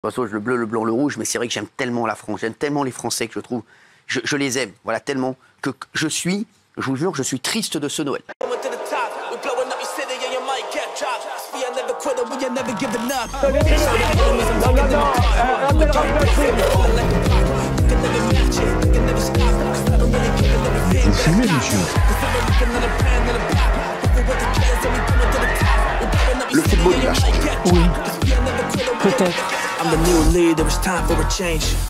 De toute façon, le bleu, le blanc, le rouge, mais c'est vrai que j'aime tellement la France, j'aime tellement les Français que je trouve, je les aime, voilà, tellement que je vous jure, je suis triste de ce Noël. Vous fumez, monsieur? Le football, il a changé. Oui, peut-être.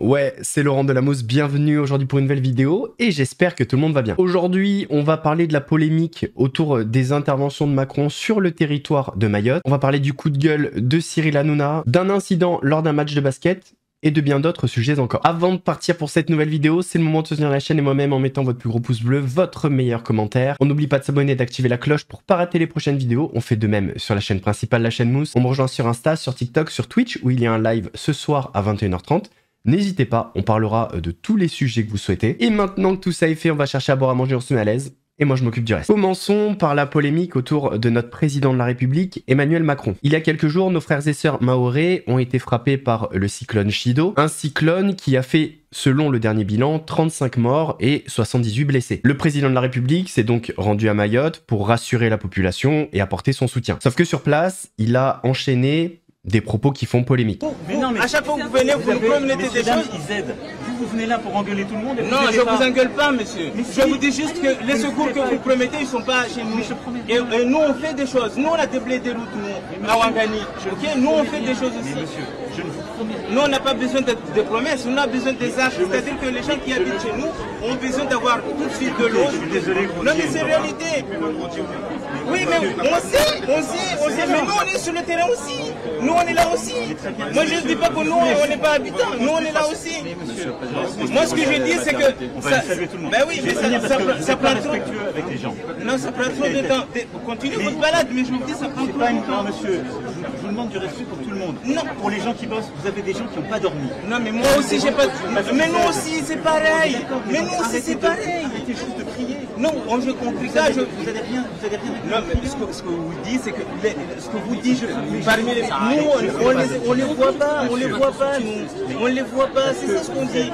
Ouais, c'est Laurent Delamousse, bienvenue aujourd'hui pour une nouvelle vidéo et j'espère que tout le monde va bien. Aujourd'hui, on va parler de la polémique autour des interventions de Macron sur le territoire de Mayotte. On va parler du coup de gueule de Cyril Hanouna, d'un incident lors d'un match de basket et de bien d'autres sujets encore. Avant de partir pour cette nouvelle vidéo, c'est le moment de soutenir la chaîne et moi-même en mettant votre plus gros pouce bleu, votre meilleur commentaire. On n'oublie pas de s'abonner et d'activer la cloche pour pas rater les prochaines vidéos. On fait de même sur la chaîne principale, la chaîne Mousse. On me rejoint sur Insta, sur TikTok, sur Twitch où il y a un live ce soir à 21h30. N'hésitez pas, on parlera de tous les sujets que vous souhaitez. Et maintenant que tout ça est fait, on va chercher à boire à manger, on se met à l'aise. Et moi je m'occupe du reste. Commençons par la polémique autour de notre président de la République, Emmanuel Macron. Il y a quelques jours, nos frères et sœurs mahorais ont été frappés par le cyclone Chido, un cyclone qui a fait, selon le dernier bilan, 35 morts et 78 blessés. Le président de la République s'est donc rendu à Mayotte pour rassurer la population et apporter son soutien. Sauf que sur place, il a enchaîné des propos qui font polémique. Mais non, mais à chaque fois que vous venez, vous nous promettez des choses. Ils aident. Vous venez là pour engueuler tout le monde. Non, je vous engueule pas, monsieur. Je vous dis juste que les secours que vous promettez, ils sont pas chez nous. Et nous, on fait des choses. Nous, on a déblayé des routes, nous, à Ouangani. Ok, nous, on fait des choses aussi. Monsieur, je ne vous promets. Nous, on n'a pas besoin de promesses. On a besoin des actes. C'est-à-dire que les gens qui habitent chez nous ont besoin d'avoir tout de suite de l'eau. Je suis désolé. Non, mais c'est réalité. Oui, mais on sait. Mais nous, on est sur le terrain aussi. Nous, on est là aussi. Moi, je ne dis pas que nous, on n'est pas habitants. Nous, on est là aussi. Moi, ce que je dis, c'est que... Ben oui, mais ça prend trop... avec les gens. Non, ça prend trop de temps. Continuez votre balade, mais je vous dis, ça prend trop de temps. Monsieur, je vous demande du respect pour tout le monde. Non. Pour les gens qui bossent, vous avez des gens qui n'ont pas dormi. Non, mais moi aussi, j'ai pas... Mais nous aussi, c'est pareil. Mais nous aussi, c'est pareil. Arrêtez juste de crier. Non, j'ai compris ça. Vous n'avez rien... Non, mais ce que vous dites, c'est que... Ce que vous dites, parmi les... Nous, on les voit pas, nous. On les voit pas, c'est ça ce qu'on dit.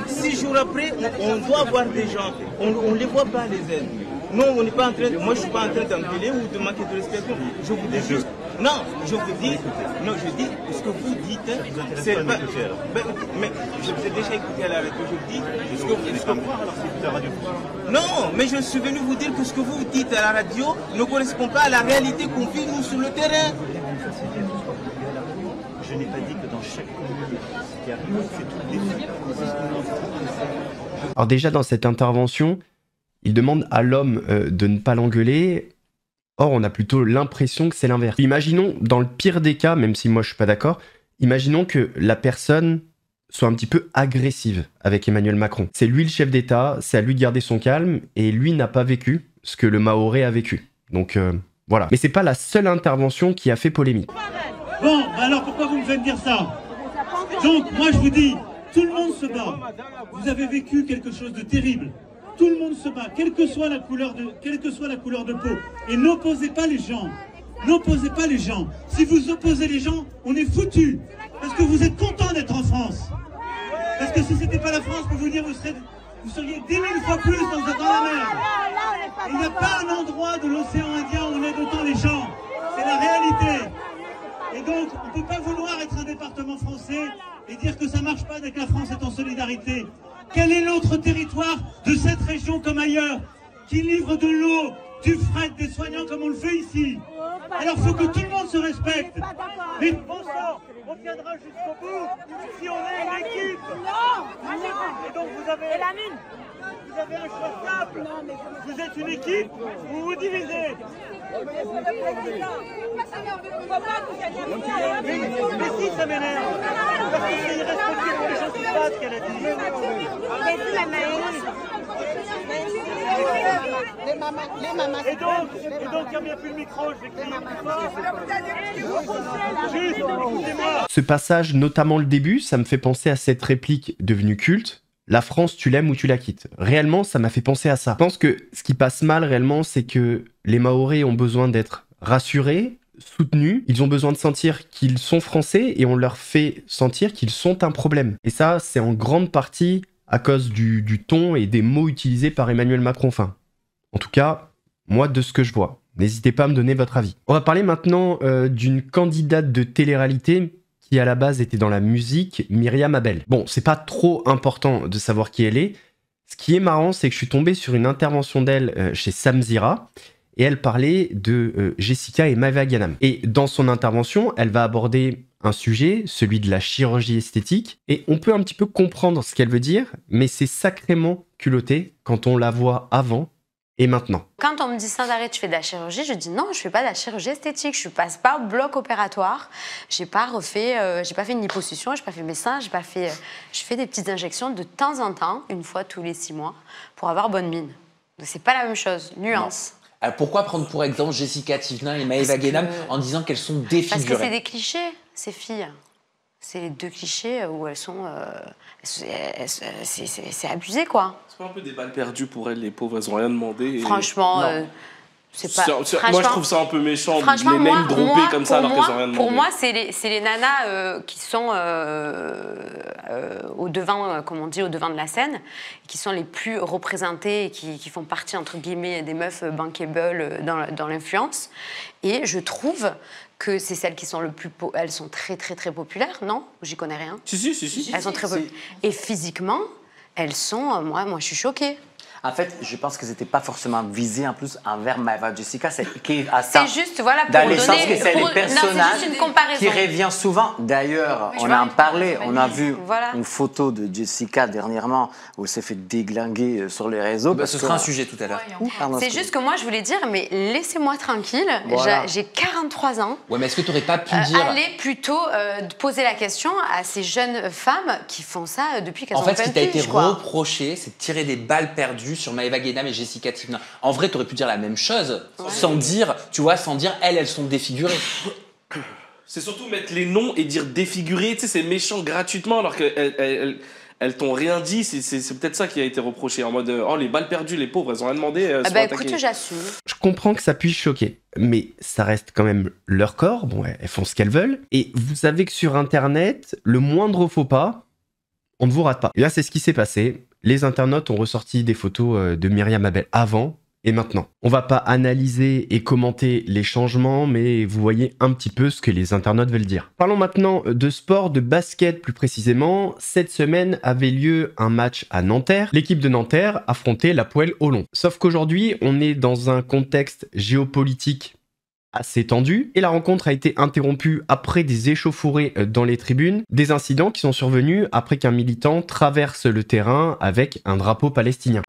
6 jours après, on doit voir des gens. On les voit pas, les aides. Non, on n'est pas en train de... Moi, je suis pas en train d'engueuler ou de manquer de respect. Je vous dis juste... Non, je vous dis... Non, je dis, ce que vous dites, c'est pas... Mais je vous ai déjà écouté à la radio, je vous dis... Non, mais je suis venu vous dire que ce que vous dites à la radio ne correspond pas à la réalité qu'on vit, nous, sur le terrain. Je n'ai pas dit que dans chaque commune, ce qui arrive, c'est tout défi. Alors déjà dans cette intervention, il demande à l'homme de ne pas l'engueuler. Or, on a plutôt l'impression que c'est l'inverse. Imaginons, dans le pire des cas, même si moi je suis pas d'accord, imaginons que la personne soit un petit peu agressive avec Emmanuel Macron. C'est lui le chef d'État, c'est à lui de garder son calme, et lui n'a pas vécu ce que le Mahorais a vécu. Donc voilà. Mais c'est pas la seule intervention qui a fait polémique. Bon, alors pourquoi vous me faites dire ça? Donc, moi je vous dis, tout le monde se bat. Vous avez vécu quelque chose de terrible. Tout le monde se bat, quelle que soit la couleur de peau. Et n'opposez pas les gens. N'opposez pas les gens. Si vous opposez les gens, on est foutus. Parce que vous êtes contents d'être en France. Parce que si c'était pas la France, je peux vous dire, vous seriez 10 000 fois plus dans la mer. Il n'y a pas un endroit de l'océan Indien où on aide autant les gens. C'est la réalité. Et donc, on ne peut pas vouloir être un département français et dire que ça ne marche pas dès que la France est en solidarité. Quel est l'autre territoire de cette région comme ailleurs qui livre de l'eau, du fret, des soignants comme on le fait ici? Alors il faut que tout le monde se respecte. Mais bon sang, on tiendra jusqu'au bout si on est une équipe. Et donc vous avez un choix simple. Vous êtes une équipe ou vous vous divisez. Mais si ça m'énerve. Parce que c'est irrespectueux pour les gens qui se battent qu'elle a dit. Et donc, il n'y a plus le micro, je vais crier plus fort. Juste, ce passage, notamment le début, ça me fait penser à cette réplique devenue culte. La France, tu l'aimes ou tu la quittes. Réellement, ça m'a fait penser à ça. Je pense que ce qui passe mal réellement, c'est que les Mahorais ont besoin d'être rassurés, soutenus, ils ont besoin de sentir qu'ils sont français et on leur fait sentir qu'ils sont un problème. Et ça, c'est en grande partie à cause du ton et des mots utilisés par Emmanuel Macron. Enfin, en tout cas, moi, de ce que je vois. N'hésitez pas à me donner votre avis. On va parler maintenant d'une candidate de télé-réalité qui à la base était dans la musique, Myriam Abel. Bon, c'est pas trop important de savoir qui elle est. Ce qui est marrant, c'est que je suis tombé sur une intervention d'elle chez Samzira, et elle parlait de Jessica et Maëva Ganam. Et dans son intervention, elle va aborder un sujet, celui de la chirurgie esthétique, et on peut un petit peu comprendre ce qu'elle veut dire, mais c'est sacrément culotté quand on la voit avant et maintenant. Quand on me dit sans arrêt tu fais de la chirurgie, je dis non, je fais pas de la chirurgie esthétique, je passe pas au bloc opératoire, j'ai pas fait une liposuction, j'ai pas fait mes seins, je fais des petites injections de temps en temps, une fois tous les 6 mois, pour avoir bonne mine. C'est pas la même chose, nuance. Non. Alors pourquoi prendre pour exemple Jessica Thivenin et Maëva Ganam en disant qu'elles sont défigurées? Parce que c'est des clichés, ces filles. C'est les 2 clichés où elles sont... c'est abusé, quoi. C'est pas un peu des balles perdues pour elles, les pauvres, elles ont rien demandé. Et... Franchement, c'est pas... Moi, je trouve ça un peu méchant de les name dropper comme ça alors qu'elles ont rien demandé. Pour moi, c'est les nanas qui sont au devant, comme on dit, au devant de la scène, qui sont les plus représentées et qui font partie, entre guillemets, des meufs bankable dans l'influence. Et je trouve que c'est celles qui sont le plus... Elles sont très, très, très populaires, non? J'y connais rien. Si. Elles sont très populaires. Et physiquement, elles sont... Moi, je suis choquée. En fait, je pense que c'était pas forcément visé en plus envers Maëva Jessica, c'est juste, voilà, pour dans donner... le sens que c'est les personnages qui reviennent souvent. D'ailleurs, on en parlait, on a vu une photo de Jessica dernièrement où elle s'est fait déglinguer sur les réseaux. Ce sera un sujet tout à l'heure. C'est juste que moi, je voulais dire, mais laissez-moi tranquille, j'ai 43 ans. Ouais, mais est-ce que tu n'aurais pas pu dire... Allez plutôt poser la question à ces jeunes femmes qui font ça depuis qu'elles ont 20 piges. En fait, ce qui t'a été reproché, c'est de tirer des balles perdues sur Maëva Ganam et Jessica Thivenin. En vrai, tu aurais pu dire la même chose, sans dire, elles sont défigurées. C'est surtout mettre les noms et dire défigurées, tu sais, c'est méchant gratuitement alors qu'elles t'ont rien dit. C'est peut-être ça qui a été reproché, en mode oh les balles perdues, les pauvres, elles ont rien demandé. Écoute, j'assume. Je comprends que ça puisse choquer, mais ça reste quand même leur corps. Bon, elles font ce qu'elles veulent. Et vous savez que sur Internet, le moindre faux pas, on ne vous rate pas. Et là, c'est ce qui s'est passé. Les internautes ont ressorti des photos de Myriam Abel avant et maintenant. On va pas analyser et commenter les changements, mais vous voyez un petit peu ce que les internautes veulent dire. Parlons maintenant de sport, de basket plus précisément. Cette semaine avait lieu un match à Nanterre. L'équipe de Nanterre affrontait l'Hapoel Holon. Sauf qu'aujourd'hui, on est dans un contexte géopolitique assez tendu, et la rencontre a été interrompue après des échauffourées dans les tribunes, des incidents qui sont survenus après qu'un militant traverse le terrain avec un drapeau palestinien.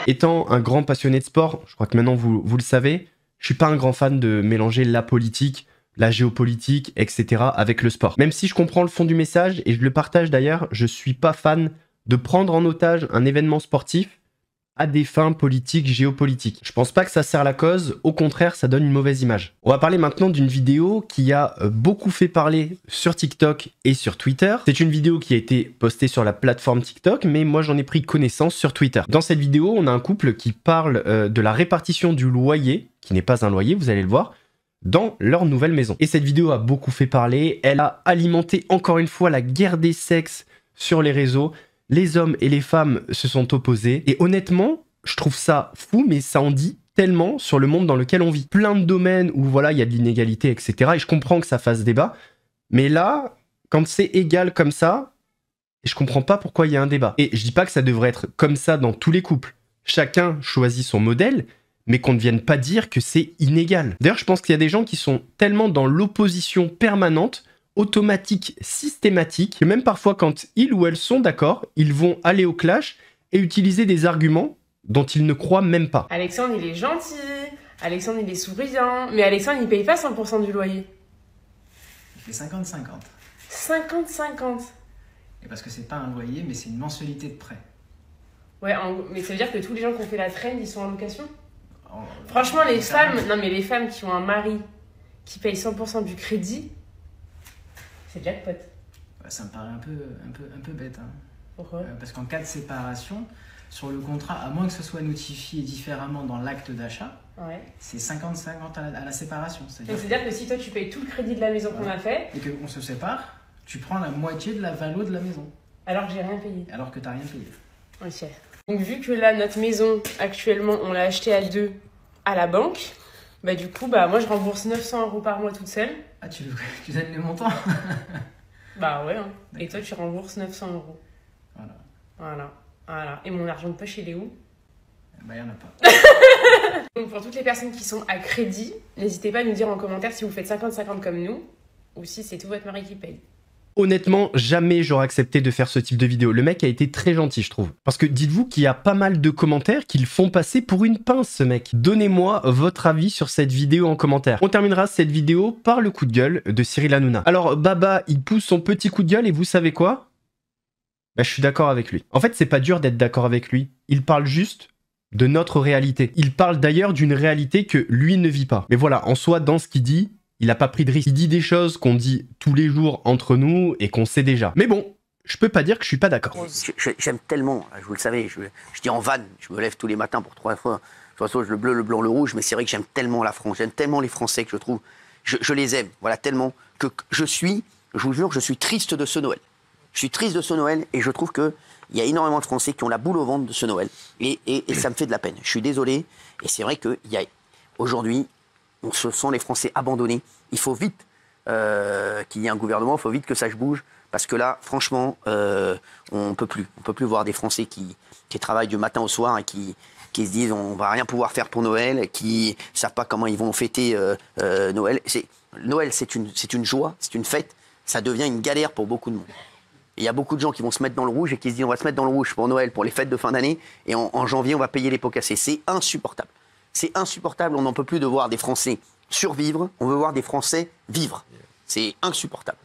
Étant un grand passionné de sport, je crois que maintenant vous le savez, je suis pas un grand fan de mélanger la politique, la géopolitique, etc. avec le sport. Même si je comprends le fond du message, et je le partage d'ailleurs, je suis pas fan de prendre en otage un événement sportif à des fins politiques, géopolitiques. Je pense pas que ça sert la cause, au contraire, ça donne une mauvaise image. On va parler maintenant d'une vidéo qui a beaucoup fait parler sur TikTok et sur Twitter. C'est une vidéo qui a été postée sur la plateforme TikTok, mais moi j'en ai pris connaissance sur Twitter. Dans cette vidéo, on a un couple qui parle de la répartition du loyer, qui n'est pas un loyer, vous allez le voir, dans leur nouvelle maison. Et cette vidéo a beaucoup fait parler, elle a alimenté encore une fois la guerre des sexes sur les réseaux. Les hommes et les femmes se sont opposés. Et honnêtement, je trouve ça fou, mais ça en dit tellement sur le monde dans lequel on vit. Plein de domaines où voilà, il y a de l'inégalité, etc. Et je comprends que ça fasse débat. Mais là, quand c'est égal comme ça, je comprends pas pourquoi il y a un débat. Et je dis pas que ça devrait être comme ça dans tous les couples. Chacun choisit son modèle, mais qu'on ne vienne pas dire que c'est inégal. D'ailleurs, je pense qu'il y a des gens qui sont tellement dans l'opposition permanente, automatique, systématique, que même parfois quand ils ou elles sont d'accord, ils vont aller au clash et utiliser des arguments dont ils ne croient même pas. Alexandre, il est gentil, Alexandre, il est souriant, mais Alexandre, il paye pas 100% du loyer. Il fait 50-50. 50-50. Et parce que c'est pas un loyer, mais c'est une mensualité de prêt. Ouais, mais ça veut dire que tous les gens qui ont fait la traîne, ils sont en location? Franchement, les femmes, non mais les femmes qui ont un mari qui paye 100% du crédit, c'est jackpot. Ouais, ça me paraît un peu bête. Hein. Pourquoi? Parce qu'en cas de séparation, sur le contrat, à moins que ce soit notifié différemment dans l'acte d'achat, ouais, c'est 50-50 à la séparation. C'est-à-dire que si toi tu payes tout le crédit de la maison qu'on a fait... Et qu'on se sépare, tu prends la moitié de la valo de la maison. Alors que j'ai rien payé. Alors que t'as rien payé. Ok. Donc vu que là, notre maison, actuellement, on l'a achetée à 2 à la banque, bah du coup, bah moi je rembourse 900 € par mois toute seule. Ah, tu donnes les montants? Bah ouais, hein. Et toi tu rembourses 900 €. Voilà. Et mon argent de poche, il est où? Bah y'en a pas. Donc pour toutes les personnes qui sont à crédit, n'hésitez pas à nous dire en commentaire si vous faites 50-50 comme nous, ou si c'est tout votre mari qui paye. Honnêtement, jamais j'aurais accepté de faire ce type de vidéo. Le mec a été très gentil, je trouve. Parce que dites-vous qu'il y a pas mal de commentaires qui le font passer pour une pince, ce mec. Donnez-moi votre avis sur cette vidéo en commentaire. On terminera cette vidéo par le coup de gueule de Cyril Hanouna. Alors, Baba, il pousse son petit coup de gueule et vous savez quoi? Bah, je suis d'accord avec lui. En fait, c'est pas dur d'être d'accord avec lui. Il parle juste de notre réalité. Il parle d'ailleurs d'une réalité que lui ne vit pas. Mais voilà, en soi, dans ce qu'il dit, il n'a pas pris de risque. Il dit des choses qu'on dit tous les jours entre nous et qu'on sait déjà. Mais bon, je peux pas dire que je suis pas d'accord. J'aime tellement, vous le savez, je dis en vanne, je me lève tous les matins pour 3 fois. De toute façon, le bleu, le blanc, le rouge, mais c'est vrai que j'aime tellement la France, j'aime tellement les Français que je trouve, je les aime, voilà, tellement que je vous jure, je suis triste de ce Noël. Je suis triste de ce Noël et je trouve qu'il y a énormément de Français qui ont la boule au ventre de ce Noël. Et ça me fait de la peine. Je suis désolé. Et c'est vrai qu'aujourd'hui, ce sont les Français abandonnés. Il faut vite qu'il y ait un gouvernement, il faut vite que ça se bouge. Parce que là, franchement, on ne peut plus. On ne peut plus voir des Français qui travaillent du matin au soir et qui se disent on ne va rien pouvoir faire pour Noël, qui ne savent pas comment ils vont fêter Noël. Noël, c'est une joie, c'est une fête. Ça devient une galère pour beaucoup de monde. Il y a beaucoup de gens qui vont se mettre dans le rouge et qui se disent on va se mettre dans le rouge pour Noël, pour les fêtes de fin d'année, et en janvier on va payer les pots cassés. C'est insupportable. C'est insupportable, on n'en peut plus de voir des Français survivre, on veut voir des Français vivre. C'est insupportable.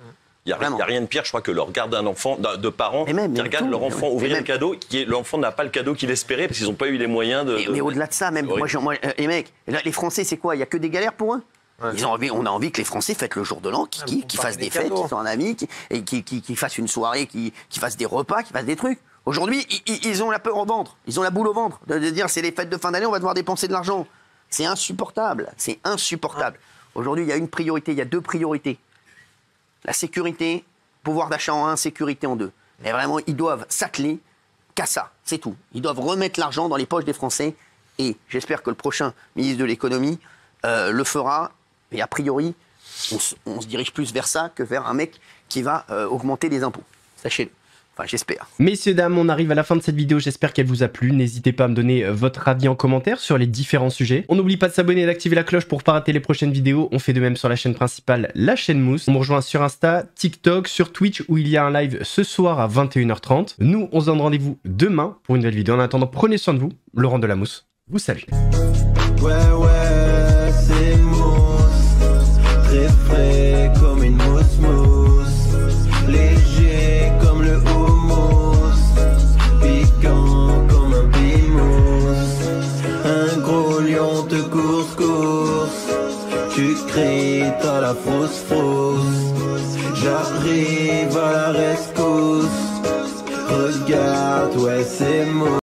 Il n'y a rien de pire, je crois, que le regard d'un enfant, de parents qui regardent leur enfant ouvrir le cadeau, l'enfant n'a pas le cadeau qu'il espérait parce qu'ils n'ont pas eu les moyens de... Mais au-delà de ça, même, moi, les mecs, les Français, c'est quoi? Il n'y a que des galères pour eux? On a envie que les Français fêtent le jour de l'an, qu'ils fassent des fêtes, qu'ils soient en amis, qu'ils fassent une soirée, qu'ils fassent des repas, qu'ils fassent des trucs. Aujourd'hui, ils ont la peur au ventre, ils ont la boule au ventre de dire c'est les fêtes de fin d'année, on va devoir dépenser de l'argent. C'est insupportable, c'est insupportable. Aujourd'hui, il y a une priorité, il y a 2 priorités. La sécurité, pouvoir d'achat en 1, sécurité en 2. Mais vraiment, ils doivent s'atteler qu'à ça, c'est tout. Ils doivent remettre l'argent dans les poches des Français et j'espère que le prochain ministre de l'économie le fera. Et a priori, on se dirige plus vers ça que vers un mec qui va augmenter les impôts. Sachez-le. Enfin, j'espère. Messieurs, dames, on arrive à la fin de cette vidéo. J'espère qu'elle vous a plu. N'hésitez pas à me donner votre avis en commentaire sur les différents sujets. On n'oublie pas de s'abonner et d'activer la cloche pour ne pas rater les prochaines vidéos. On fait de même sur la chaîne principale, la chaîne Mousse. On me rejoint sur Insta, TikTok, sur Twitch où il y a un live ce soir à 21h30. Nous, on se donne rendez-vous demain pour une nouvelle vidéo. En attendant, prenez soin de vous. Laurent de la Mousse vous salue. C'est mousse, très frais comme une mousse, léger comme le houmous, piquant comme un pimous. à la fausse j'arrive à la rescousse. Regarde, ouais c'est moi.